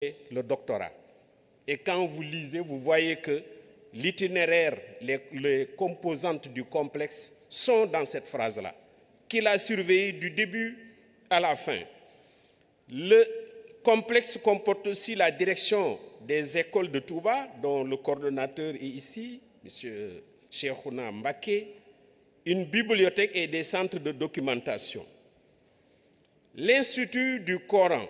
le doctorat. Et quand vous lisez, vous voyez que l'itinéraire, les composantes du complexe sont dans cette phrase-là, qu'il a surveillé du début à la fin. Le complexe comporte aussi la direction des écoles de Touba, dont le coordonnateur est ici, M. Cheikhouna Mbaké, une bibliothèque et des centres de documentation. L'Institut du Coran,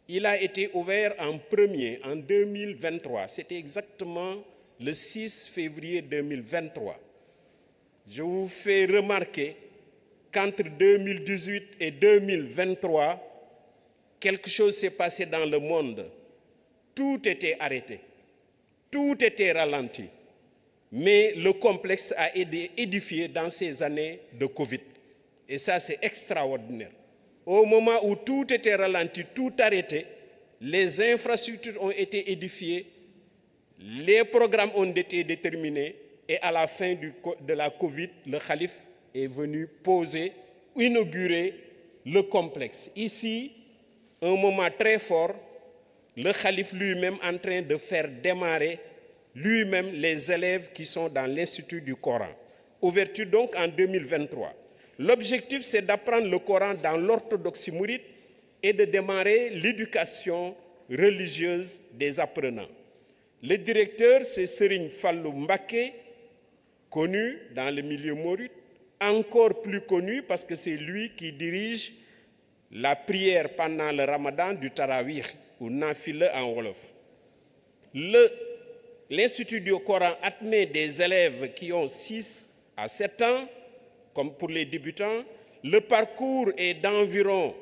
il a été ouvert en premier en 2023. C'était exactement le 6 février 2023. Je vous fais remarquer qu'entre 2018 et 2023, quelque chose s'est passé dans le monde. Tout était arrêté, tout était ralenti. Mais le complexe a été édifié dans ces années de Covid. Et ça, c'est extraordinaire. Au moment où tout était ralenti, tout arrêté, les infrastructures ont été édifiées, les programmes ont été déterminés, et à la fin de la Covid, le calife est venu poser, inaugurer le complexe. Ici, un moment très fort, le calife lui-même en train de faire démarrer lui-même les élèves qui sont dans l'Institut du Coran. Ouverture donc en 2023. L'objectif, c'est d'apprendre le Coran dans l'orthodoxie mouride et de démarrer l'éducation religieuse des apprenants. Le directeur, c'est Serigne Fallou Mbaké, connu dans le milieu mouride, encore plus connu parce que c'est lui qui dirige la prière pendant le ramadan du Tarawih, ou Nafile en Wolof. L'Institut du Coran admet des élèves qui ont 6 à 7 ans, comme pour les débutants. Le parcours est d'environ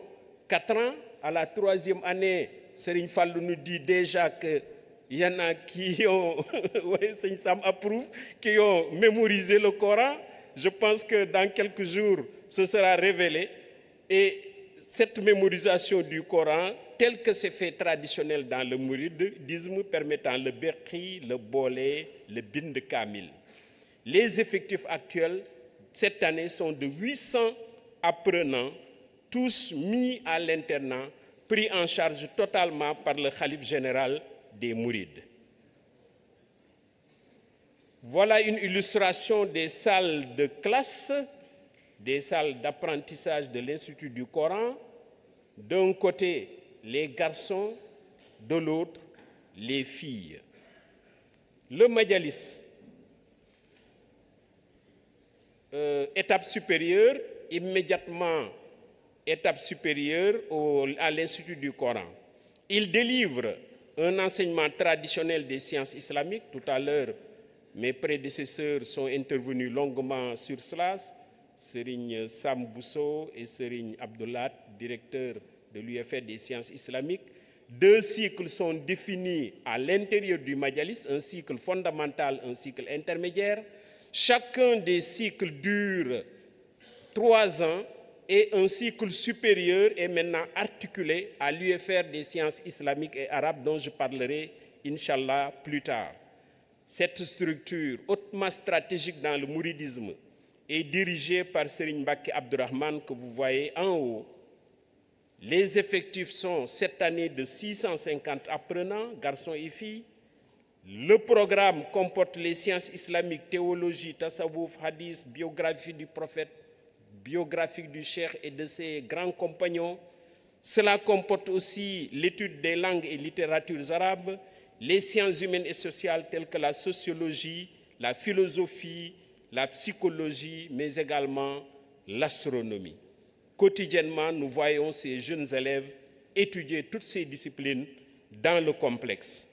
4 ans. À la 3e année, Serigne Fallou nous dit déjà qu'il y en a qui ont, oui, Serigne Sam approuve, qui ont mémorisé le Coran. Je pense que dans quelques jours, ce sera révélé. Et cette mémorisation du Coran, tel que c'est fait traditionnel dans le mouridisme, permettant le Bekri, le Bolé, le Bind Kamil. Les effectifs actuels, cette année, sont de 800 apprenants, tous mis à l'internat, pris en charge totalement par le khalife général des Mourides. Voilà une illustration des salles de classe, des salles d'apprentissage de l'Institut du Coran. D'un côté, les garçons, de l'autre, les filles. Le Majalis, étape supérieure, immédiatement étape supérieure à l'Institut du Coran. Il délivre un enseignement traditionnel des sciences islamiques. Tout à l'heure, mes prédécesseurs sont intervenus longuement sur cela. Serigne Sam Bousso et Serigne Abdoulat, directeur de l'UFR des sciences islamiques. 2 cycles sont définis à l'intérieur du Majalis, un cycle fondamental, un cycle intermédiaire. Chacun des cycles dure 3 ans et un cycle supérieur est maintenant articulé à l'UFR des sciences islamiques et arabes dont je parlerai, Inch'Allah, plus tard. Cette structure hautement stratégique dans le mouridisme est dirigée par Serigne Mbacké Abdourahmane que vous voyez en haut. Les effectifs sont cette année de 650 apprenants, garçons et filles. Le programme comporte les sciences islamiques, théologie, tasawwuf, hadith, biographie du prophète, biographie du cheikh et de ses grands compagnons. Cela comporte aussi l'étude des langues et littératures arabes, les sciences humaines et sociales telles que la sociologie, la philosophie, la psychologie, mais également l'astronomie. Quotidiennement, nous voyons ces jeunes élèves étudier toutes ces disciplines dans le complexe.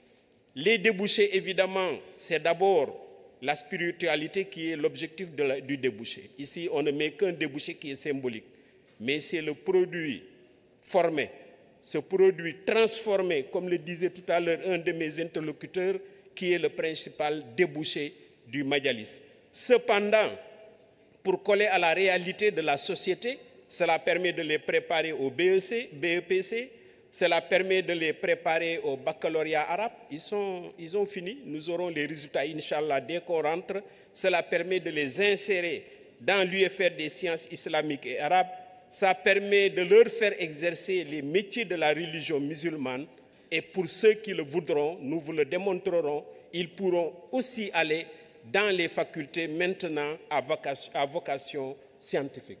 Les débouchés, évidemment, c'est d'abord la spiritualité qui est l'objectif du débouché. Ici, on ne met qu'un débouché qui est symbolique, mais c'est le produit formé, ce produit transformé, comme le disait tout à l'heure un de mes interlocuteurs, qui est le principal débouché du Majalis. Cependant, pour coller à la réalité de la société, cela permet de les préparer au BEPC, cela permet de les préparer au baccalauréat arabe. Ils ont fini, nous aurons les résultats, Inch'Allah, dès qu'on rentre. Cela permet de les insérer dans l'UFR des sciences islamiques et arabes. Ça permet de leur faire exercer les métiers de la religion musulmane Et pour ceux qui le voudront, nous vous le démontrerons, ils pourront aussi aller dans les facultés maintenant à vocation scientifique.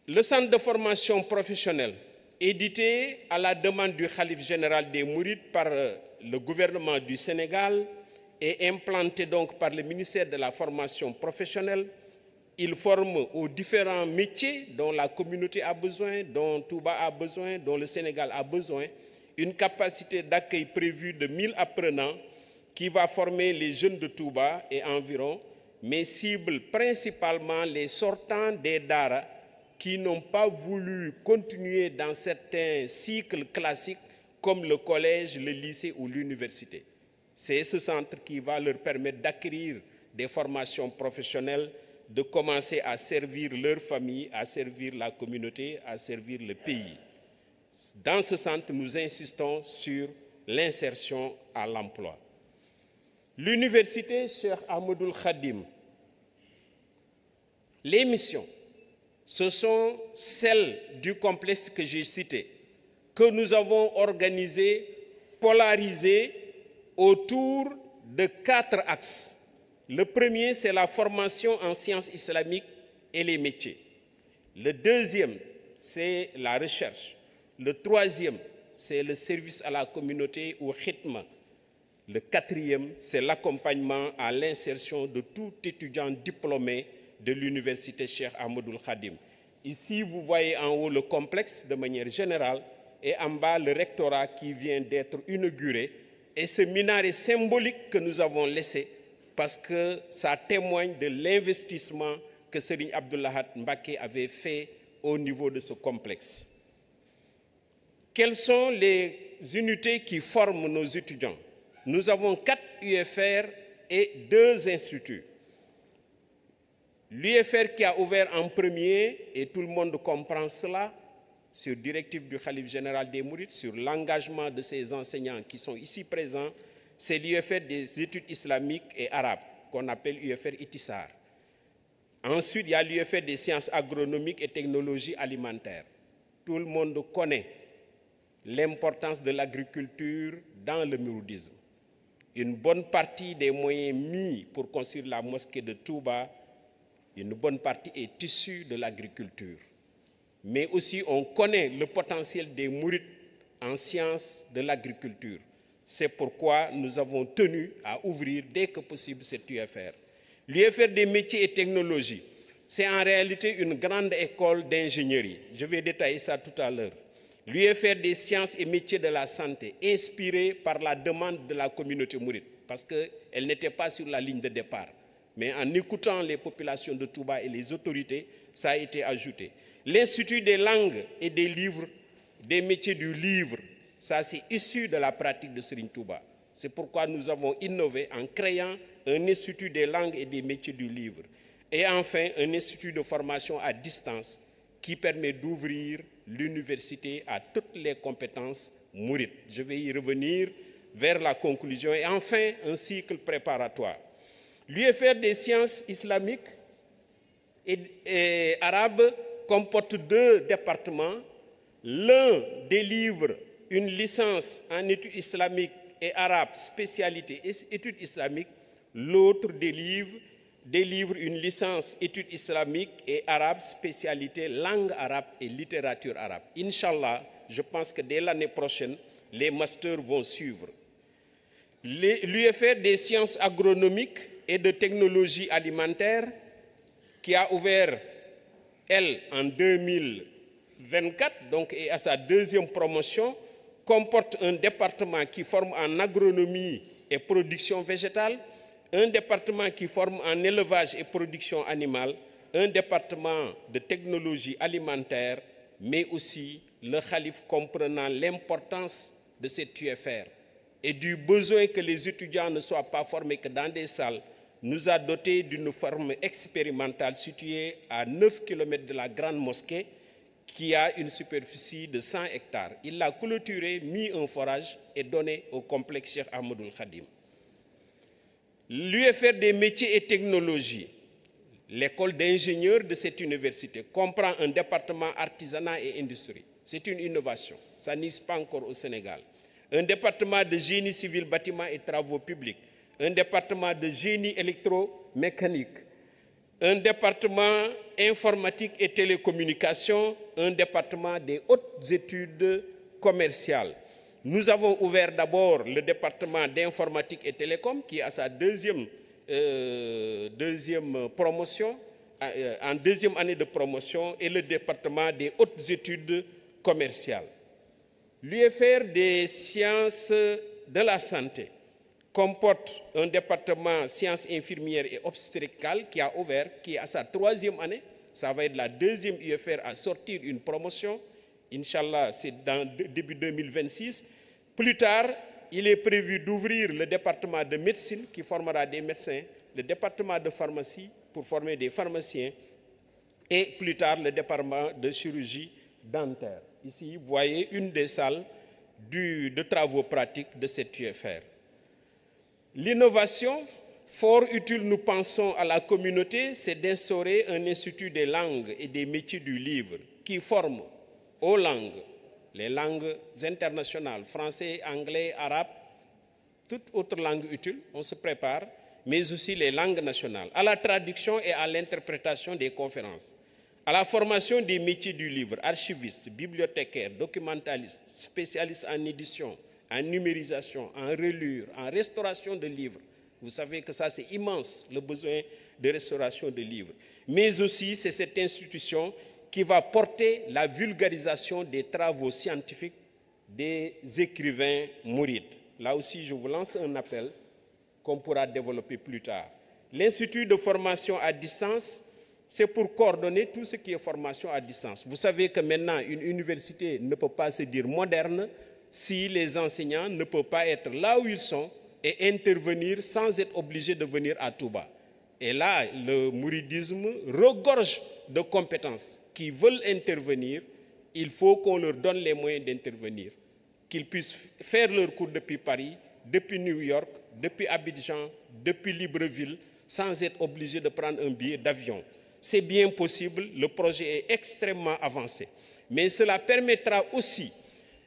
Le centre de formation professionnelle, édité à la demande du Khalife général des Mourides par le gouvernement du Sénégal et implanté donc par le ministère de la formation professionnelle, il forme aux différents métiers dont la communauté a besoin, dont Touba a besoin, dont le Sénégal a besoin, une capacité d'accueil prévue de 1000 apprenants qui va former les jeunes de Touba et environ, mais cible principalement les sortants des Dara qui n'ont pas voulu continuer dans certains cycles classiques comme le collège, le lycée ou l'université. C'est ce centre qui va leur permettre d'acquérir des formations professionnelles, de commencer à servir leur famille, à servir la communauté, à servir le pays. Dans ce centre, nous insistons sur l'insertion à l'emploi. L'université Cheikh Ahmadoul Khadim, les missions, ce sont celles du complexe que j'ai cité, que nous avons organisé, polarisé autour de 4 axes. Le premier, c'est la formation en sciences islamiques et les métiers. Le deuxième, c'est la recherche. Le troisième, c'est le service à la communauté ou khidma. Le quatrième, c'est l'accompagnement à l'insertion de tout étudiant diplômé de l'université Cheikh Ahmadoul Khadim. Ici, vous voyez en haut le complexe de manière générale et en bas le rectorat qui vient d'être inauguré et ce minaret symbolique que nous avons laissé parce que ça témoigne de l'investissement que Serigne Abdou Lahad Mbacké avait fait au niveau de ce complexe. Quelles sont les unités qui forment nos étudiants? Nous avons 4 UFR et 2 instituts. L'UFR qui a ouvert en premier, et tout le monde comprend cela, sur directive du Khalife général des Mourides, sur l'engagement de ces enseignants qui sont ici présents, c'est l'UFR des études islamiques et arabes, qu'on appelle UFR Itissar. Ensuite, il y a l'UFR des sciences agronomiques et technologies alimentaires. Tout le monde connaît l'importance de l'agriculture dans le mouridisme. Une bonne partie des moyens mis pour construire la mosquée de Touba, une bonne partie est issue de l'agriculture. Mais aussi, on connaît le potentiel des mourides en sciences de l'agriculture. C'est pourquoi nous avons tenu à ouvrir dès que possible cette UFR. L'UFR des métiers et technologies, c'est en réalité une grande école d'ingénierie. Je vais détailler ça tout à l'heure. L'UFR des sciences et métiers de la santé, inspirée par la demande de la communauté mouride, parce qu'elle n'était pas sur la ligne de départ. Mais en écoutant les populations de Touba et les autorités, ça a été ajouté. L'Institut des langues et des livres, des métiers du livre, ça c'est issu de la pratique de Serigne Touba. C'est pourquoi nous avons innové en créant un Institut des langues et des métiers du livre. Et enfin, un institut de formation à distance qui permet d'ouvrir l'université à toutes les compétences mourides. Je vais y revenir vers la conclusion. Et enfin, un cycle préparatoire. L'UFR des sciences islamiques et arabes comporte 2 départements. L'un délivre une licence en études islamiques et arabes, spécialité études islamiques. L'autre délivre une licence études islamiques et arabes, spécialité langue arabe et littérature arabe. Inch'Allah, je pense que dès l'année prochaine, les masters vont suivre. L'UFR des sciences agronomiques et de technologie alimentaire, qui a ouvert, elle, en 2024, donc et à sa 2e promotion, comporte un département qui forme en agronomie et production végétale, un département qui forme en élevage et production animale, un département de technologie alimentaire, mais aussi le Khalife comprenant l'importance de cette UFR et du besoin que les étudiants ne soient pas formés que dans des salles, nous a doté d'une forme expérimentale située à 9 km de la grande mosquée qui a une superficie de 100 hectares. Il l'a clôturé, mis un forage et donné au complexe Cheikh Ahmadoul Khadim. L'UFR des métiers et technologies, l'école d'ingénieurs de cette université, comprend un département artisanat et industrie, C'est une innovation. Ça n'existe pas encore au Sénégal. Un département de génie civil, bâtiment et travaux publics. Un département de génie électromécanique. Un département informatique et télécommunications. Un département des hautes études commerciales. Nous avons ouvert d'abord le département d'informatique et télécom qui a sa deuxième promotion, en deuxième année de promotion, et le département des hautes études commerciales. L'UFR des sciences de la santé comporte un département sciences infirmières et obstétricales qui a ouvert, qui est à sa troisième année. Ça va être la deuxième UFR à sortir une promotion. Inch'Allah, c'est dans début 2026. Plus tard, il est prévu d'ouvrir le département de médecine qui formera des médecins, le département de pharmacie pour former des pharmaciens et plus tard le département de chirurgie dentaire. Ici, vous voyez une des salles de travaux pratiques de cette UFR. L'innovation, fort utile, nous pensons, à la communauté, c'est d'instaurer un institut des langues et des métiers du livre qui forme aux langues, les langues internationales, français, anglais, arabe, toute autre langue utile, on se prépare, mais aussi les langues nationales, à la traduction et à l'interprétation des conférences, à la formation des métiers du livre, archivistes, bibliothécaires, documentalistes, spécialistes en édition, en numérisation, en relure, en restauration de livres. Vous savez que ça, c'est immense, le besoin de restauration de livres. Mais aussi, c'est cette institution qui va porter la vulgarisation des travaux scientifiques des écrivains mourides. Là aussi, je vous lance un appel qu'on pourra développer plus tard. L'Institut de formation à distance, c'est pour coordonner tout ce qui est formation à distance. Vous savez que maintenant, une université ne peut pas se dire moderne si les enseignants ne peuvent pas être là où ils sont et intervenir sans être obligés de venir à Touba. Et là, le mouridisme regorge de compétences qui veulent intervenir. Il faut qu'on leur donne les moyens d'intervenir, qu'ils puissent faire leur cours depuis Paris, depuis New York, depuis Abidjan, depuis Libreville, sans être obligés de prendre un billet d'avion. C'est bien possible, le projet est extrêmement avancé. Mais cela permettra aussi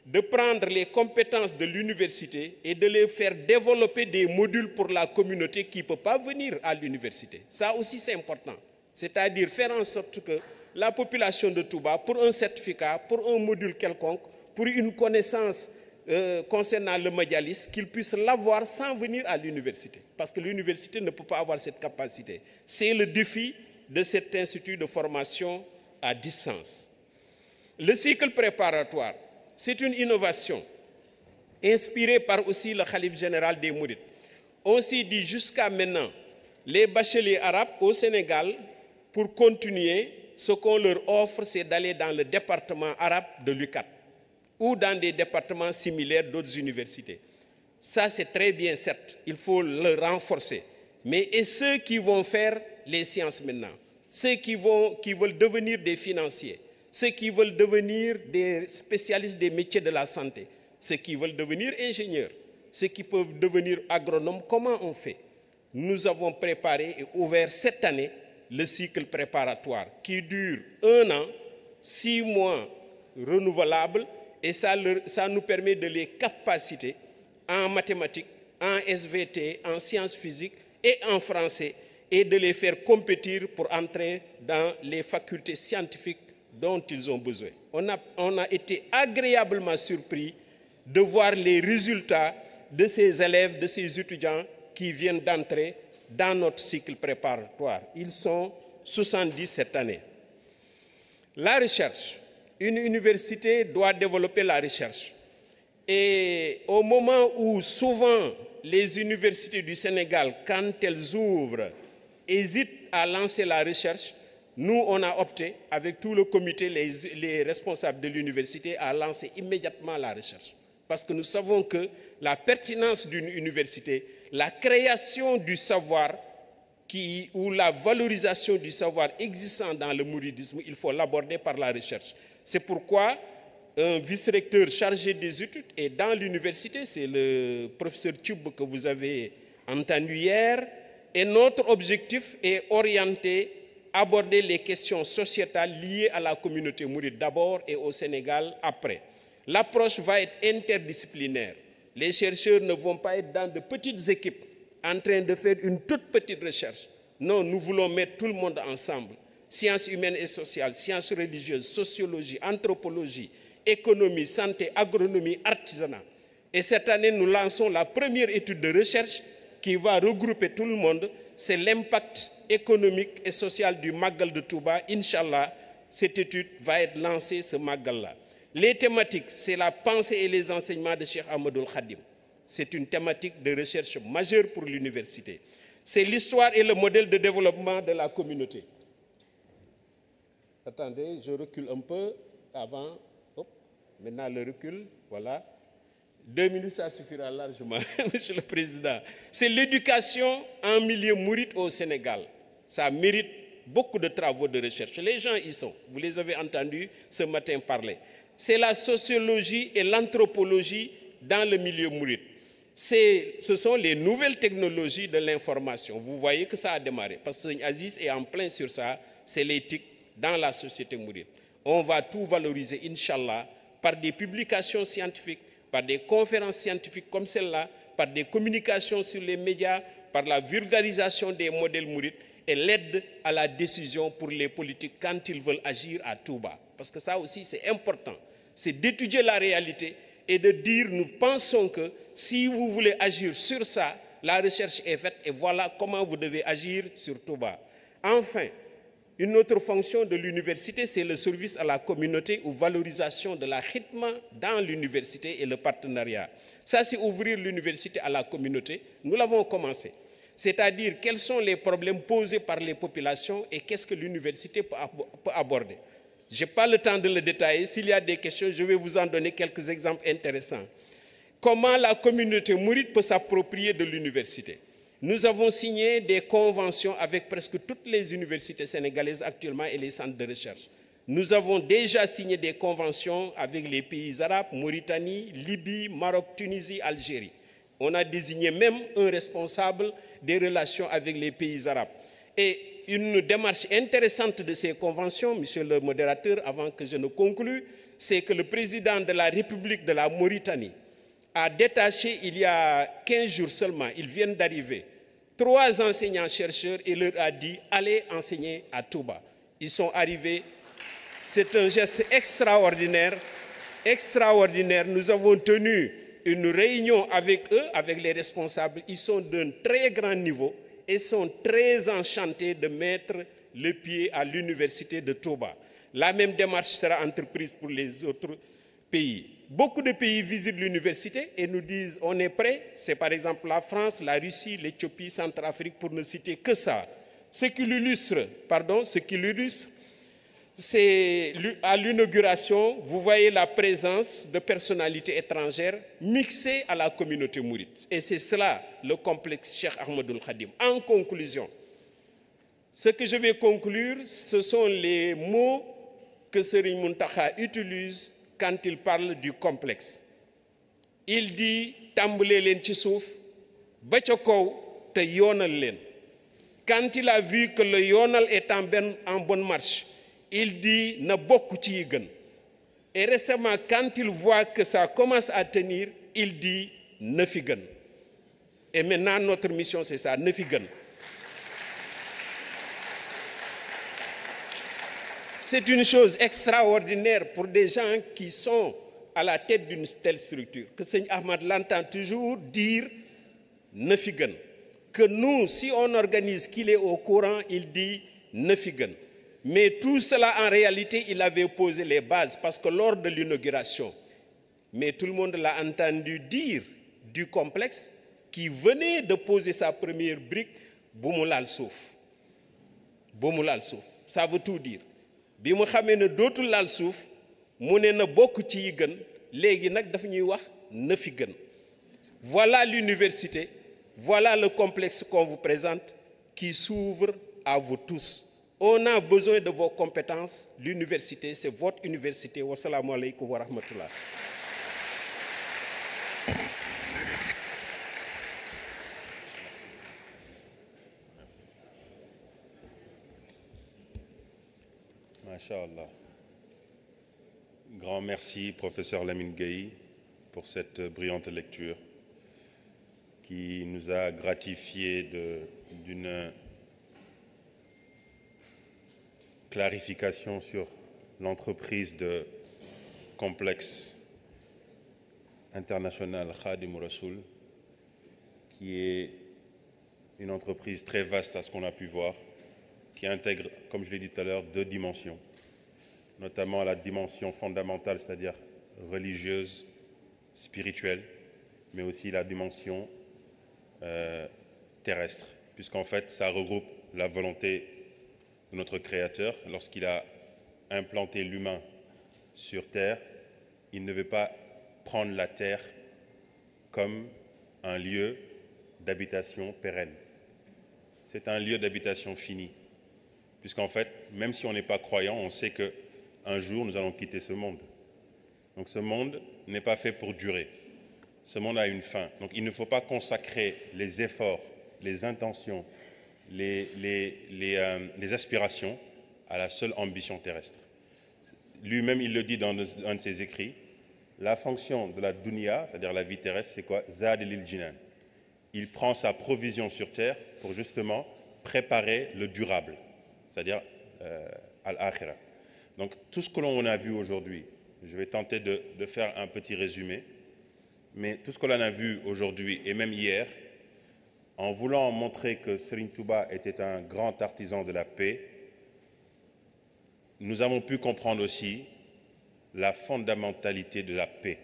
de prendre les compétences de l'université et de les faire développer des modules pour la communauté qui ne peut pas venir à l'université. Ça aussi, c'est important. C'est-à-dire faire en sorte que la population de Touba, pour un certificat, pour un module quelconque, pour une connaissance concernant le médialisme, qu'ils puissent l'avoir sans venir à l'université. Parce que l'université ne peut pas avoir cette capacité. C'est le défi de cet institut de formation à distance. Le cycle préparatoire, c'est une innovation inspirée par aussi le khalife général des Mourides. On s'est dit jusqu'à maintenant, les bacheliers arabes au Sénégal, pour continuer, ce qu'on leur offre, c'est d'aller dans le département arabe de l'UCAD ou dans des départements similaires d'autres universités. Ça, c'est très bien, certes, il faut le renforcer. Mais et ceux qui vont faire les sciences maintenant, ceux qui veulent devenir des financiers, ceux qui veulent devenir des spécialistes des métiers de la santé, ceux qui veulent devenir ingénieurs, ceux qui peuvent devenir agronomes, comment on fait? Nous avons préparé et ouvert cette année le cycle préparatoire qui dure 1 an, 6 mois renouvelables, et ça nous permet de les capaciter en mathématiques, en SVT, en sciences physiques et en français, et de les faire compétir pour entrer dans les facultés scientifiques dont ils ont besoin. On a été agréablement surpris de voir les résultats de ces élèves, de ces étudiants qui viennent d'entrer dans notre cycle préparatoire. Ils sont 70 cette année. La recherche. Une université doit développer la recherche. Et au moment où souvent les universités du Sénégal, quand elles ouvrent, hésitent à lancer la recherche, nous, on a opté, avec tout le comité, les responsables de l'université, à lancer immédiatement la recherche. Parce que nous savons que la pertinence d'une université, la création du savoir ou la valorisation du savoir existant dans le mouridisme, il faut l'aborder par la recherche. C'est pourquoi un vice-recteur chargé des études est dans l'université, c'est le professeur Tchoub que vous avez entendu hier, et notre objectif est orienté aborder les questions sociétales liées à la communauté mouride d'abord et au Sénégal après. L'approche va être interdisciplinaire. Les chercheurs ne vont pas être dans de petites équipes en train de faire une toute petite recherche. Non, nous voulons mettre tout le monde ensemble. Sciences humaines et sociales, sciences religieuses, sociologie, anthropologie, économie, santé, agronomie, artisanat. Et cette année, nous lançons la première étude de recherche qui va regrouper tout le monde. C'est l'impact économique et social du Magal de Touba. Inch'Allah, cette étude va être lancée ce Magal-là. Les thématiques, c'est la pensée et les enseignements de Cheikh Ahmadoul Khadim. C'est une thématique de recherche majeure pour l'université. C'est l'histoire et le modèle de développement de la communauté. Attendez, je recule un peu avant. Hop, maintenant le recul, voilà. 2 minutes, ça suffira largement, Monsieur le Président. C'est l'éducation en milieu mouride au Sénégal. Ça mérite beaucoup de travaux de recherche. Les gens y sont. Vous les avez entendus ce matin parler. C'est la sociologie et l'anthropologie dans le milieu mouride. Ce sont les nouvelles technologies de l'information. Vous voyez que ça a démarré. Parce que Aziz est en plein sur ça. C'est l'éthique dans la société mouride. On va tout valoriser, Inch'Allah, par des publications scientifiques, par des conférences scientifiques comme celle-là, par des communications sur les médias, par la vulgarisation des modèles mourides et l'aide à la décision pour les politiques quand ils veulent agir à tout bas. Parce que ça aussi, c'est important. C'est d'étudier la réalité et de dire, nous pensons que si vous voulez agir sur ça, la recherche est faite et voilà comment vous devez agir sur tout bas. Enfin, une autre fonction de l'université, c'est le service à la communauté ou valorisation de la khidma dans l'université et le partenariat. Ça, c'est ouvrir l'université à la communauté. Nous l'avons commencé. C'est-à-dire, quels sont les problèmes posés par les populations et qu'est-ce que l'université peut aborder. Je n'ai pas le temps de le détailler. S'il y a des questions, je vais vous en donner quelques exemples intéressants. Comment la communauté mouride peut s'approprier de l'université? Nous avons signé des conventions avec presque toutes les universités sénégalaises actuellement et les centres de recherche. Nous avons déjà signé des conventions avec les pays arabes, Mauritanie, Libye, Maroc, Tunisie, Algérie. On a désigné même un responsable des relations avec les pays arabes. Et une démarche intéressante de ces conventions, monsieur le modérateur, avant que je ne conclue, c'est que le président de la République de la Mauritanie a détaché il y a 15 jours seulement, ils viennent d'arriver, 3 enseignants-chercheurs et leur a dit « allez enseigner à Touba ». Ils sont arrivés, c'est un geste extraordinaire, extraordinaire. Nous avons tenu une réunion avec eux, avec les responsables. Ils sont d'un très grand niveau et sont très enchantés de mettre le pied à l'université de Touba. La même démarche sera entreprise pour les autres pays. Beaucoup de pays visitent l'université et nous disent on est prêt. C'est par exemple la France, la Russie, l'Éthiopie, Centrafrique, pour ne citer que ça. Ce qui l'illustre, c'est à l'inauguration, vous voyez la présence de personnalités étrangères mixées à la communauté mouride. Et c'est cela le complexe Cheikh Ahmadoul Khadim. En conclusion, ce que je vais conclure, ce sont les mots que Serigne Mountakha utilise quand il parle du complexe. Il dit « Tambale len ci souf, ba ca kaw te yonal len ». Quand il a vu que le yonal est en bonne marche, il dit « na bokku ci yi gën ». Et récemment, quand il voit que ça commence à tenir, il dit « na fi gën ». Et maintenant, notre mission, c'est ça, na fi gën. C'est une chose extraordinaire pour des gens qui sont à la tête d'une telle structure. Que Seigneur Ahmad l'entend toujours dire « na fi gën ». Que nous, si on organise qu'il est au courant, il dit « na fi gën ». Mais tout cela, en réalité, il avait posé les bases parce que lors de l'inauguration, mais tout le monde l'a entendu dire du complexe qui venait de poser sa première brique, Boumoulal Souf. Boumoulal Souf. Ça veut tout dire. Bi mu xamee ne dootul laal suuf mu ne na bokk ci yi gën léegi nag daf ñuy wax na fi gën. Voilà l'université, voilà le complexe qu'on vous présente qui s'ouvre à vous tous. On a besoin de vos compétences. L'université, c'est votre université. Wassalamu alaikum wa rahmatullah. Masha'Allah. Grand merci, professeur Lamine Gueye, pour cette brillante lecture qui nous a gratifié d'une clarification sur l'entreprise de complexe international Khadim Rassoul, qui est une entreprise très vaste à ce qu'on a pu voir, qui intègre, comme je l'ai dit tout à l'heure, 2 dimensions, notamment la dimension fondamentale, c'est-à-dire religieuse, spirituelle, mais aussi la dimension terrestre, puisqu'en fait, ça regroupe la volonté de notre Créateur. Lorsqu'il a implanté l'humain sur Terre, il ne veut pas prendre la Terre comme un lieu d'habitation pérenne. C'est un lieu d'habitation fini, puisqu'en fait, même si on n'est pas croyant, on sait qu'un jour, nous allons quitter ce monde. Donc ce monde n'est pas fait pour durer. Ce monde a une fin. Donc il ne faut pas consacrer les efforts, les intentions, les aspirations à la seule ambition terrestre. Lui-même, il le dit dans un de ses écrits, la fonction de la dunya, c'est-à-dire la vie terrestre, c'est quoi? Zad lil jinan. Il prend sa provision sur terre pour justement préparer le durable, c'est-à-dire al-akhirah. Donc tout ce que l'on a vu aujourd'hui, je vais tenter de faire un petit résumé, mais tout ce que l'on a vu aujourd'hui et même hier, en voulant montrer que Serigne Touba était un grand artisan de la paix, nous avons pu comprendre aussi la fondamentalité de la paix.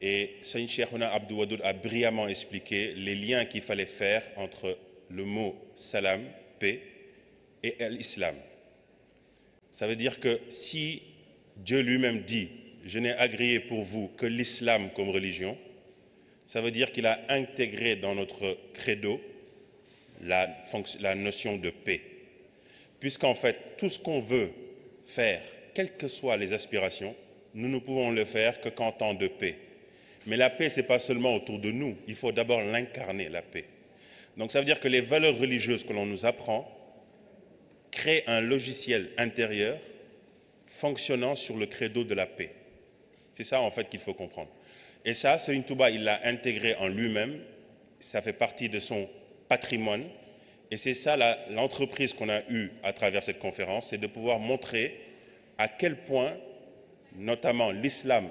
Et Serigne Cheikhouna Abdou Wadoud a brillamment expliqué les liens qu'il fallait faire entre le mot salam, paix, et l'islam. Ça veut dire que si Dieu lui-même dit « Je n'ai agréé pour vous que l'islam comme religion », ça veut dire qu'il a intégré dans notre credo la notion de paix. Puisqu'en fait, tout ce qu'on veut faire, quelles que soient les aspirations, nous ne pouvons le faire que qu'en temps de paix. Mais la paix, ce n'est pas seulement autour de nous, il faut d'abord l'incarner, la paix. Donc ça veut dire que les valeurs religieuses que l'on nous apprend créent un logiciel intérieur fonctionnant sur le credo de la paix. C'est ça en fait qu'il faut comprendre. Et ça, Serigne Touba, il l'a intégré en lui-même, ça fait partie de son patrimoine. Et c'est ça l'entreprise qu'on a eue à travers cette conférence, c'est de pouvoir montrer à quel point, notamment l'islam,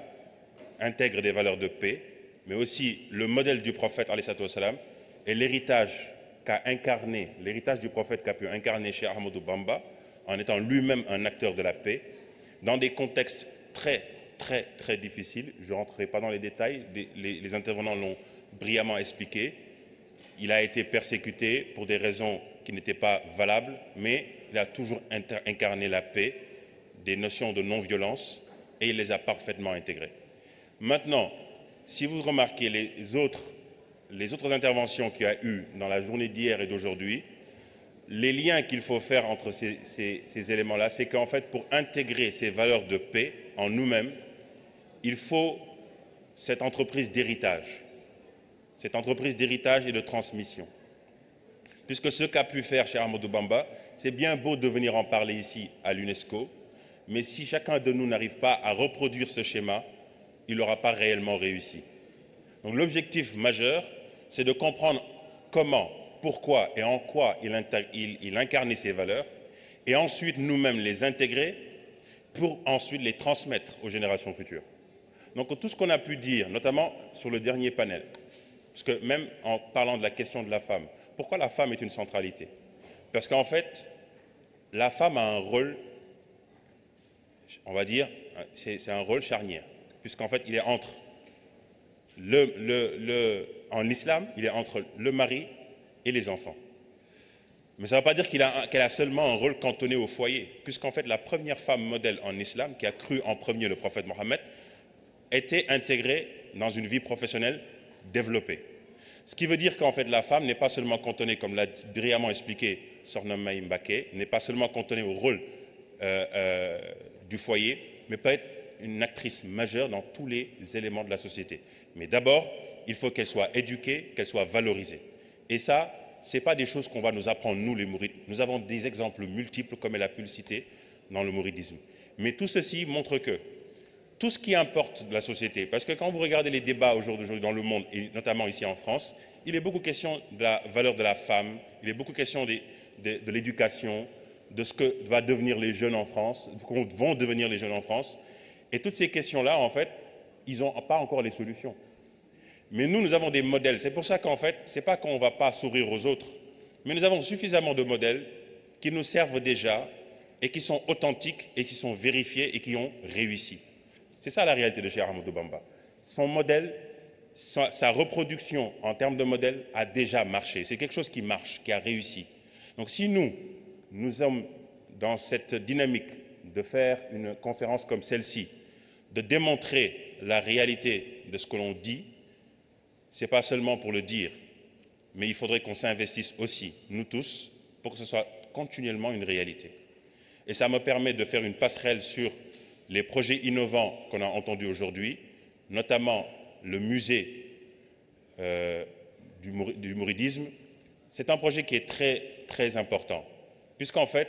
intègre des valeurs de paix, mais aussi le modèle du prophète, alayhi salatu wassalam, et l'héritage qu'a incarné, l'héritage du prophète qu'a pu incarner Cheikh Ahmadou Bamba, en étant lui-même un acteur de la paix, dans des contextes très difficiles. Je ne rentrerai pas dans les détails, les intervenants l'ont brillamment expliqué. Il a été persécuté pour des raisons qui n'étaient pas valables, mais il a toujours incarné la paix, des notions de non-violence, et il les a parfaitement intégrées. Maintenant, si vous remarquez les autres interventions qu'il y a eu dans la journée d'hier et d'aujourd'hui, les liens qu'il faut faire entre ces éléments-là, c'est qu'en fait, pour intégrer ces valeurs de paix en nous-mêmes, il faut cette entreprise d'héritage et de transmission. Puisque ce qu'a pu faire Cheikh Ahmadou Bamba, c'est bien beau de venir en parler ici à l'UNESCO, mais si chacun de nous n'arrive pas à reproduire ce schéma, il n'aura pas réellement réussi. Donc l'objectif majeur, c'est de comprendre comment, pourquoi et en quoi il incarnait ces valeurs, et ensuite nous-mêmes les intégrer pour ensuite les transmettre aux générations futures. Donc tout ce qu'on a pu dire, notamment sur le dernier panel, parce que même en parlant de la question de la femme, pourquoi la femme est une centralité? Parce qu'en fait, la femme a un rôle, on va dire, c'est un rôle charnière, puisqu'en fait, il est entre en islam, il est entre le mari et les enfants. Mais ça ne veut pas dire qu'elle a seulement un rôle cantonné au foyer, puisqu'en fait, la première femme modèle en islam, qui a cru en premier le prophète Mohammed, était intégrée dans une vie professionnelle développée. Ce qui veut dire qu'en fait, la femme n'est pas seulement cantonnée, comme l'a brillamment expliqué Sokhna May Mbacké, n'est pas seulement cantonnée au rôle du foyer, mais peut être une actrice majeure dans tous les éléments de la société. Mais d'abord, il faut qu'elle soit éduquée, qu'elle soit valorisée. Et ça, ce n'est pas des choses qu'on va nous apprendre, nous les mourides. Nous avons des exemples multiples, comme elle a pu le citer, dans le mouridisme. Mais tout ceci montre que tout ce qui importe de la société, parce que quand vous regardez les débats aujourd'hui dans le monde, et notamment ici en France, il est beaucoup question de la valeur de la femme, il est beaucoup question de l'éducation, de ce que va devenir les jeunes en France, de ce que vont devenir les jeunes en France. Et toutes ces questions-là, en fait, ils n'ont pas encore les solutions. Mais nous avons des modèles. C'est pour ça qu'en fait, ce n'est pas qu'on ne va pas sourire aux autres, mais nous avons suffisamment de modèles qui nous servent déjà et qui sont authentiques et qui sont vérifiés et qui ont réussi. C'est ça la réalité de Cheikh Ahmadou Bamba. Son modèle, sa reproduction en termes de modèle a déjà marché. C'est quelque chose qui marche, qui a réussi. Donc si nous sommes dans cette dynamique de faire une conférence comme celle-ci, de démontrer la réalité de ce que l'on dit, ce n'est pas seulement pour le dire, mais il faudrait qu'on s'investisse aussi, nous tous, pour que ce soit continuellement une réalité. Et ça me permet de faire une passerelle sur les projets innovants qu'on a entendus aujourd'hui, notamment le musée du mouridisme. C'est un projet qui est très, très important, puisqu'en fait,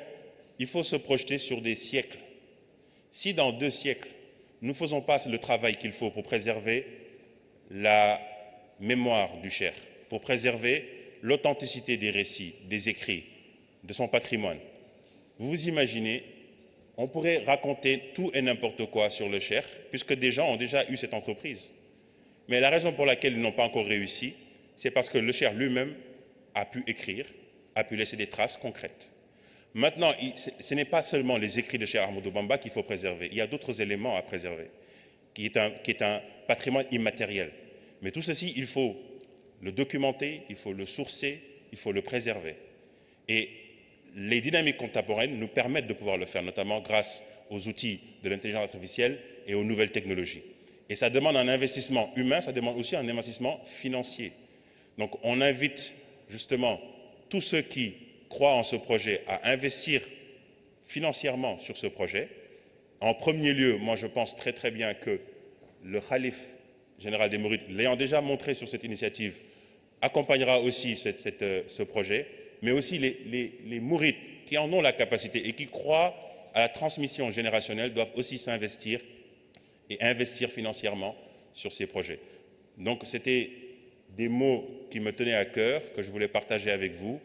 il faut se projeter sur des siècles. Si dans 2 siècles, nous ne faisons pas le travail qu'il faut pour préserver la mémoire du Cheikh, pour préserver l'authenticité des récits, des écrits, de son patrimoine, vous imaginez, on pourrait raconter tout et n'importe quoi sur le Cheikh, puisque des gens ont déjà eu cette entreprise. Mais la raison pour laquelle ils n'ont pas encore réussi, c'est parce que le Cheikh lui-même a pu écrire, a pu laisser des traces concrètes. Maintenant, ce n'est pas seulement les écrits de Cheikh Ahmadou Bamba qu'il faut préserver, il y a d'autres éléments à préserver, qui est un patrimoine immatériel. Mais tout ceci, il faut le documenter, il faut le sourcer, il faut le préserver. Et les dynamiques contemporaines nous permettent de pouvoir le faire, notamment grâce aux outils de l'intelligence artificielle et aux nouvelles technologies. Et ça demande un investissement humain, ça demande aussi un investissement financier. Donc on invite justement tous ceux qui croient en ce projet à investir financièrement sur ce projet. En premier lieu, moi je pense très très bien que le Khalife général des Mourides, l'ayant déjà montré sur cette initiative, accompagnera aussi ce projet, mais aussi les Mourides qui en ont la capacité et qui croient à la transmission générationnelle doivent aussi s'investir et investir financièrement sur ces projets. Donc c'était des mots qui me tenaient à cœur, que je voulais partager avec vous,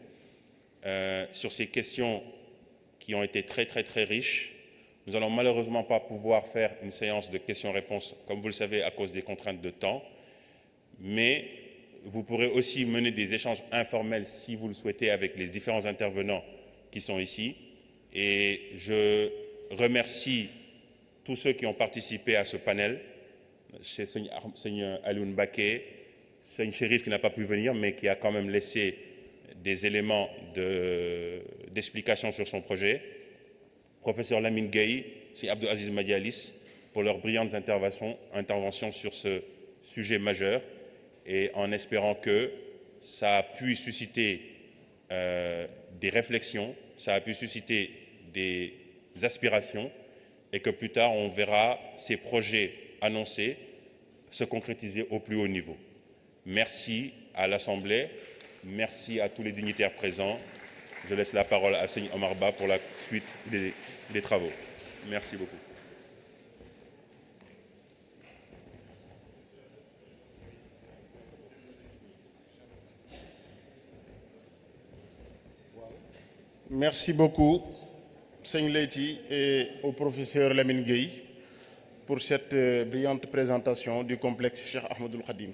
sur ces questions qui ont été très très très riches. Nous n'allons malheureusement pas pouvoir faire une séance de questions-réponses, comme vous le savez, à cause des contraintes de temps, mais vous pourrez aussi mener des échanges informels si vous le souhaitez avec les différents intervenants qui sont ici. Et je remercie tous ceux qui ont participé à ce panel, chez Seigneur Alioune Baké, Seigneur Chérif qui n'a pas pu venir mais qui a quand même laissé des éléments d'explication sur son projet, professeur Lamine Gueye, Seigneur Abdou Aziz Madialis, pour leurs brillantes interventions sur ce sujet majeur, et en espérant que ça a pu susciter des réflexions, ça a pu susciter des aspirations, et que plus tard on verra ces projets annoncés se concrétiser au plus haut niveau. Merci à l'Assemblée, merci à tous les dignitaires présents. Je laisse la parole à Seigneur Omar Ba pour la suite des travaux. Merci beaucoup. Merci beaucoup, Seigneur Leyti, et au professeur Lamine Gueye pour cette brillante présentation du complexe Cheikh Ahmadoul Khadim.